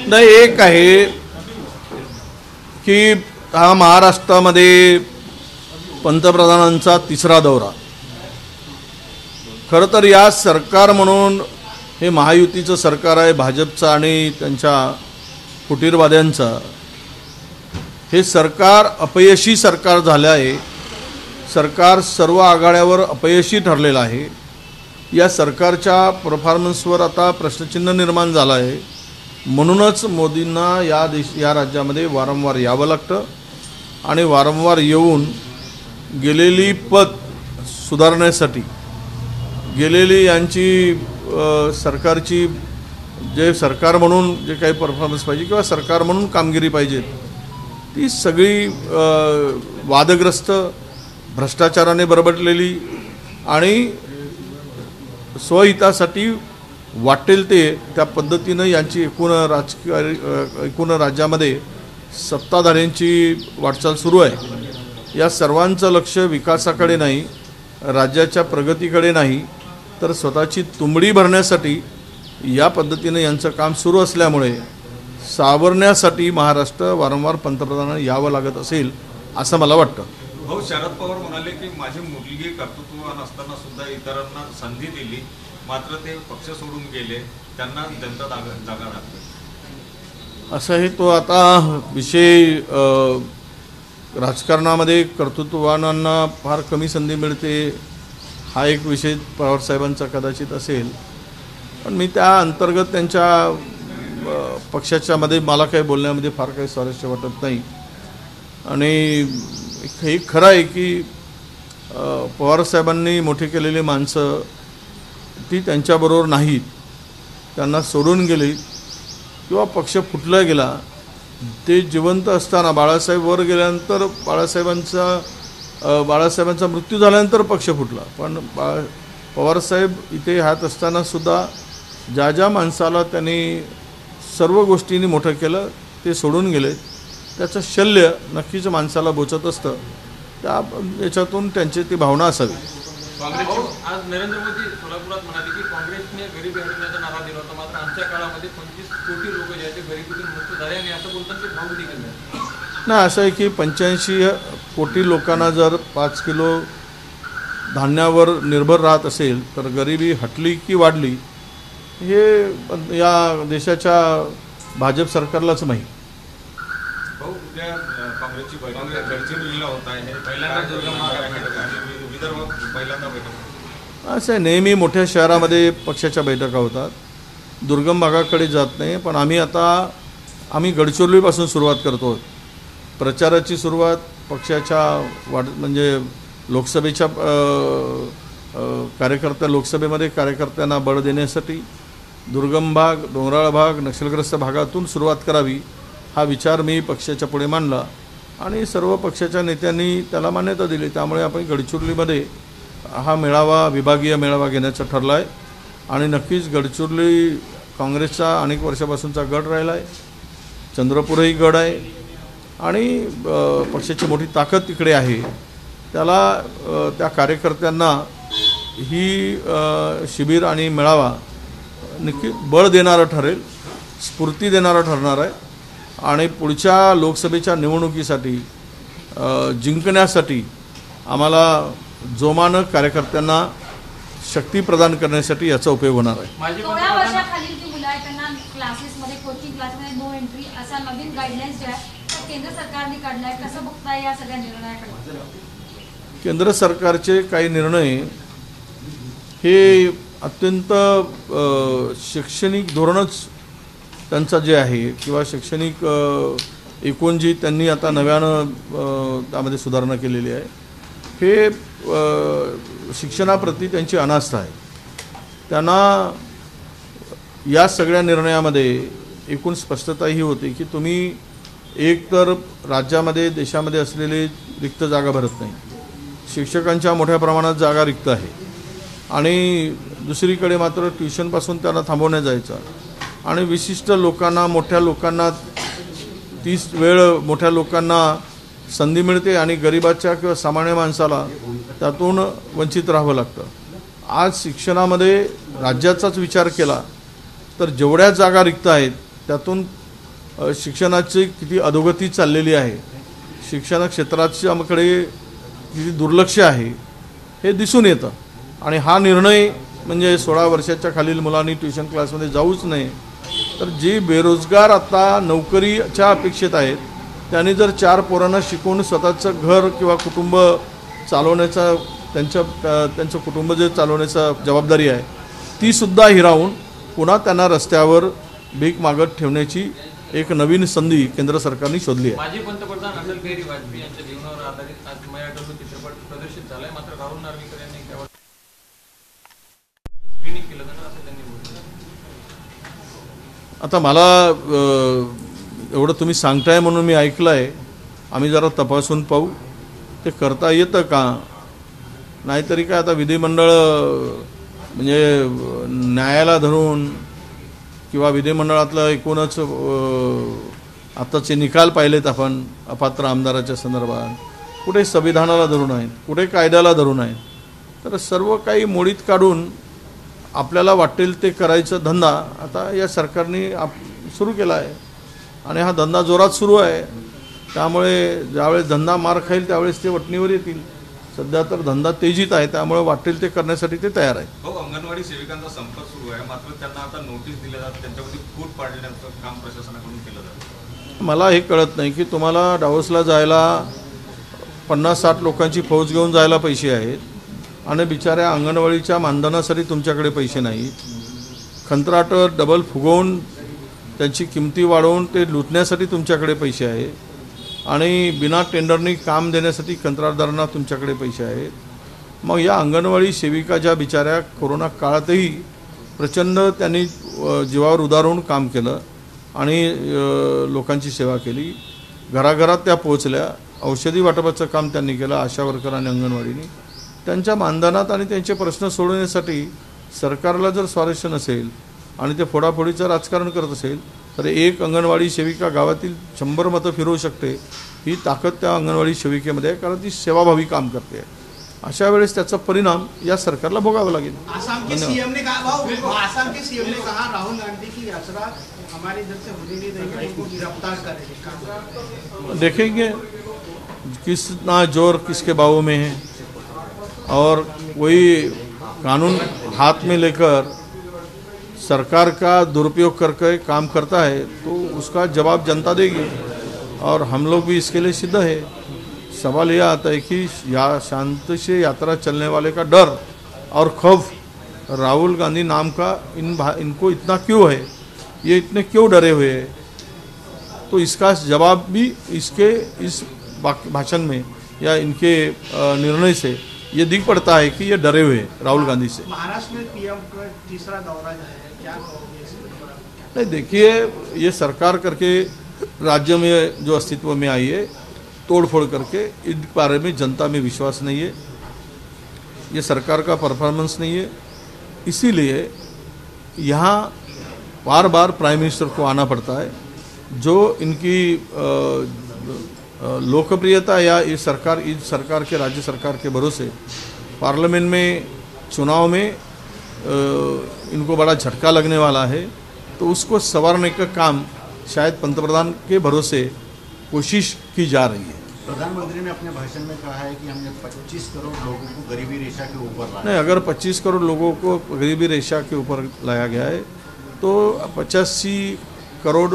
नाही, एक आहे की हा महाराष्ट्रामध्ये पंतप्रधानांचा तिसरा दौरा. खरं तर या सरकार म्हणून हे महायुतीचं सरकार आहे, भाजपचं आणि त्यांच्या फुटीरवाद्यांचं. हे सरकार अपयशी सरकार झालं आहे. सरकार सर्व आघाड्यावर अपयशी ठरलेलं आहे. या सरकारच्या परफॉर्मन्सवर आता प्रश्नचिन्ह निर्माण झालं आहे. म्हणूनच मोदींना या राज्यामध्ये वारंवार यावं लागतं आणि वारंवार येऊन गेलेली पद सुधारण्यासाठी, गेलेली यांची सरकारची जे सरकार म्हणून जे काही परफॉर्मन्स पाहिजे किंवा सरकार म्हणून कामगिरी पाहिजे ती सगळी वादग्रस्त, भ्रष्टाचाराने बरबटलेली आणि स्वहितासाठी वाटेल ते त्या पद्धतीनं यांची एकूण राज्यामध्ये सत्ताधाऱ्यांची वाटचाल सुरू आहे. या सर्वांचं लक्ष विकासाकडे नाही, राज्याच्या प्रगतीकडे नाही, तर स्वतःची तुंबडी भरण्यासाठी या पद्धतीनं यांचं काम सुरू असल्यामुळे सावरण्यासाठी महाराष्ट्र वारंवार पंतप्रधानांना यावं लागत असेल असं मला वाटतं. भाऊ, शरद पवार म्हणाले की माझी मुलगी कर्तृत्ववान असताना सुद्धा इतरांना संधी दिली, मात्र ते पक्ष सोडून गेले, त्यांना जनता जागा राखते. असं आहे. तो आता विषय राजकारणामध्ये कर्तृत्ववानांना फार कमी संधी मिळते हा एक विषय पवारसाहेबांचा कदाचित असेल, पण मी त्या अंतर्गत त्यांच्या पक्षाच्या मध्ये मला काही बोलण्यामध्ये फार काही स्वारस्य वाटत नाही. आणि हे खरं आहे की पवारसाहेबांनी मोठी केलेली माणसं ती त्यांच्याबरोबर नाहीत, त्यांना सोडून गेली किंवा पक्ष फुटला गेला. ते जिवंत असताना बाळासाहेब वर गेल्यानंतर बाळासाहेबांचा मृत्यू झाल्यानंतर पक्ष फुटला, पण पवारसाहेब इथे हात असताना सुद्धा ज्या ज्या माणसाला त्यांनी सर्व गोष्टींनी मोठं केलं ते सोडून गेले. त्याचं शल्य नक्कीच माणसाला बोचत असतं. त्या याच्यातून त्यांची ती भावना असावी. आज नरेंद्र मोदी सोलापुरात म्हणाले की काँग्रेसने गरिबी हटवण्याचा नारा दिला होता, मात्र आमच्या काळामध्ये 25 कोटी लोक जे आहेत ते गरिबीतून मुक्त झाले आणि असं बोलतात ते भावनिक आहे. नाही, असं आहे की 85 कोटी लोकांना जर 5 किलो धान्यावर निर्भर राहत असेल तर गरिबी हटली की वाढली हे या देशाच्या भाजप सरकारलाच माहीत. भाऊ, उद्या काँग्रेसची बैठक गडचिरोलीला होत आहे, पहिल्यांदा बैठक. असं आहे, नेहमी मोठ्या शहरामध्ये पक्षाच्या बैठका होतात, दुर्गम भागाकडे जात नाही. पण आम्ही गडचिरोलीपासून सुरुवात करतो. प्रचाराची सुरुवात पक्षाच्या म्हणजे लोकसभेच्या लोकसभेमध्ये कार्यकर्त्यांना बळ देण्यासाठी दुर्गम भाग, डोंगराळ भाग, नक्षलग्रस्त भागातून सुरुवात करावी हा विचार मी पक्षाच्या पुढे मांडला आणि सर्व पक्षाच्या नेत्यांनी त्याला मान्यता दिली. त्यामुळे आपण गडचिरोलीमध्ये हा मेळावा, विभागीय मेळावा घेण्याचं ठरलं आहे. आणि नक्कीच गडचिरोली काँग्रेसचा अनेक वर्षापासूनचा गड राहिला आहे, चंद्रपूरही गड आहे आणि पक्षाची मोठी ताकद तिकडे आहे. त्याला त्या कार्यकर्त्यांना ही शिबिर आणि मेळावा नक्की बळ देणारं ठरेल, स्फूर्ती देणारं ठरणार आहे. आणि पुढच्या लोकसभेच्या निवडणुकीसाठी जिंकण्यासाठी आम्हाला जोमानं कार्यकर्त्यांना शक्ती प्रदान करण्यासाठी याचा उपयोग होणार आहे. थोड्या वर्षाखालील जी मुलं आहेत त्यांना क्लासेसमध्ये, कोचिंग क्लासमध्ये नो एंट्री असा नवीन गाईडलाईन्स ज्या आहेत केंद्र सरकारने काढलाय, कसं बघताय या सगळ्या निर्णयाकडे? केंद्र सरकारचे काही निर्णय हे अत्यंत शैक्षणिक धोरणच त्यांचं जे आहे किंवा शैक्षणिक एकूण जी त्यांनी आता नव्यानं त्यामध्ये सुधारणा केलेली आहे हे शिक्षणाप्रती त्यांची अनास्था आहे. त्यांना या सगळ्या निर्णयामध्ये एकूण स्पष्टता ही होती की तुम्ही एक तर राज्यामध्ये, देशामध्ये असलेले रिक्त जागा भरत नाही, शिक्षकांच्या मोठ्या प्रमाणात जागा रिक्त आहे आणि दुसरीकडे मात्र ट्युशनपासून त्यांना थांबवण्यात जायचं आणि विशिष्ट लोकांना, मोठ्या लोकांना तीच वेळ मोठ्या लोकांना संधी मिळते आणि गरिबाच्या किंवा सामान्य माणसाला त्यातून वंचित राहावं लागतं. आज शिक्षणामध्ये राज्याचाच विचार केला तर जेवढ्या जागा रिक्त आहेत त्यातून शिक्षणाची किती अधोगती चाललेली आहे, शिक्षण क्षेत्राच्याकडे किती दुर्लक्ष आहे हे दिसून येतं. आणि हा निर्णय म्हणजे 16 वर्षाच्या खालील मुलांनी ट्युशन क्लासमध्ये जाऊच नये, तर जे बेरोजगार आता नोकरीच्या अपेक्षेत आहेत त्यांनी जर 4 पोरांना शिकवून स्वतःचं घर किंवा कुटुंब चालवण्याचा त्यांचं कुटुंब जे चालवण्याचा जबाबदारी आहे तीसुद्धा हिरावून पुन्हा त्यांना रस्त्यावर भीक मागत ठेवण्याची एक नवीन संधी केंद्र सरकारने शोधली आहे. माजी पंतप्रधान अटल बिहारी वाजपेयी यांच्या जीवनावर आधारित आज मैं अटल चित्रपट प्रदर्शित झालाय, मात्र राहुल नार्वेकर यांनी त्यावर स्क्रीनिंग केलं जाणार असं त्यांनी बोललं. आता मला एवढं तुम्ही सांगताय म्हणून मी ऐकलं आहे, आम्ही जरा तपासून पाहू ते करता येतं का. नाहीतरी काय आता विधिमंडळ म्हणजे न्यायाला धरून किंवा विधिमंडळातलं एकूणच आत्ताचे निकाल पाहिलेत आपण अपात्र आमदाराच्या संदर्भात, कुठे संविधानाला धरून आहेत, कुठे कायद्याला धरून आहेत. तर सर्व काही मोडीत काढून आपल्याला वाटेल ते करायचं धंदा आता या सरकारने सुरू केला आहे आणि हा धंदा जोरात सुरू आहे. त्यामुळे ज्यावेळेस धंदा मार खाईल त्यावेळेस ते वटणीवर येतील. सध्या तर धंदा तेजीत आहे, त्यामुळे वाटेल ते करण्यासाठी ते तयार आहे. हो, अंगणवाडी सेविकांचा संप सुरू आहे, मात्र त्यांना आता नोटीस दिल्या जातात, त्यांच्यामध्ये फूट पाडण्याचं काम प्रशासनाकडून केलं जातं. मला हे कळत नाही की तुम्हाला डावोसला जायला 50-60 लोकांची फौज घेऊन जायला पैसे आहेत आणि बिचाऱ्या अंगणवाडीच्या मानधनासाठी तुमच्याकडे पैसे नाहीत. कंत्राट डबल फुगवून त्यांची किमती वाढवून ते लुटण्यासाठी तुमच्याकडे पैसे आहेत आणि बिना टेंडरनी काम देण्यासाठी कंत्राटदारांना तुमच्याकडे पैसे आहेत. मग या अंगणवाडी सेविका ज्या बिचाऱ्या कोरोना काळातही प्रचंड त्यांनी जीवावर उदारून काम केलं आणि लोकांची सेवा केली, घराघरात त्या पोहोचल्या, औषधी वाटपाचं काम त्यांनी केलं आशा वर्कर आणि अंगणवाडीने. त्यांच्या मानधनात आणि त्यांचे प्रश्न सोडवण्यासाठी सरकारला जर स्वारस्य नसेल आणि ते फोडाफोडीचं राजकारण करत असेल तर एक अंगणवाडी सेविका गावातील 100 मतं फिरवू शकते, ही ताकद त्या अंगणवाडी सेविकेमध्ये आहे, कारण ती सेवाभावी काम करते. अशा वेळेस त्याचा परिणाम या सरकारला भोगावा लागेल. आसाम के सीएम ने कहा राहुल गांधी की यात्रा हमारे इधर से होने नहीं देंगे, उनको गिरफ्तार करेंगे. देखेंगे कितना जोर किसके बाहों में है और कोई कानून हाथ में लेकर सरकार का दुरुपयोग करके काम करता है तो उसका जवाब जनता देगी और हम लोग भी इसके लिए सिद्ध है. सवाल यह आता है कि या शांति से यात्रा चलने वाले का डर और खौफ राहुल गांधी नाम का इनको इतना क्यों है, ये इतने क्यों डरे हुए हैं, तो इसका जवाब भी इसके इस भाषण में या इनके निर्णय से ये दिख पड़ता है कि ये डरे हुए हैं राहुल गांधी से. महाराष्ट्र में पीएम का तीसरा दौरा है, क्या कहोगे इस पर? नहीं, देखिए ये सरकार करके राज्य में जो अस्तित्व में आई है तोड़फोड़ करके, इन बारे में जनता में विश्वास नहीं है, ये सरकार का परफॉर्मेंस नहीं है. इसीलिए यहाँ बार बार प्राइम मिनिस्टर को आना पड़ता है. जो इनकी लोकप्रियता या इस सरकार के राज्य सरकार के भरोसे पार्लियामेंट में चुनाव में इनको बड़ा झटका लगने वाला है, तो उसको संवारने का काम शायद पंतप्रधान के भरोसे कोशिश की जा रही है. प्रधानमंत्री ने अपने भाषण में कहा है कि हमने 25 करोड़ लोगों को गरीबी रेखा के ऊपर लाया. नहीं, अगर 25 करोड़ लोगों को गरीबी रेखा के ऊपर लाया गया है तो 85 करोड़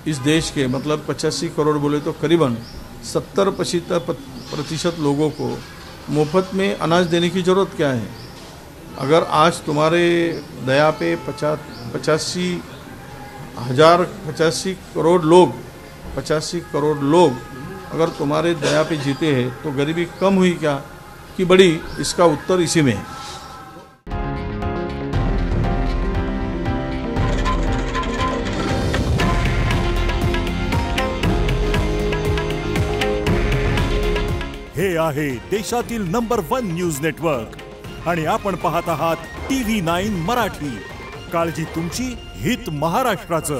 इस देश के, मतलब 85 करोड़ बोले तो करीबन 70% लोगों को मुफ्त में अनाज देने की ज़रूरत क्या है. अगर आज तुम्हारे दया पे 85 करोड़ लोग अगर तुम्हारे दया पे जीते हैं तो गरीबी कम हुई क्या कि बड़ी, इसका उत्तर इसी में है. हे आहे देशातील नंबर 1 न्यूज नेटवर्क आणि आपण पाहत आहात TV9 मराठी. काळजी तुमची, हित महाराष्ट्राचं.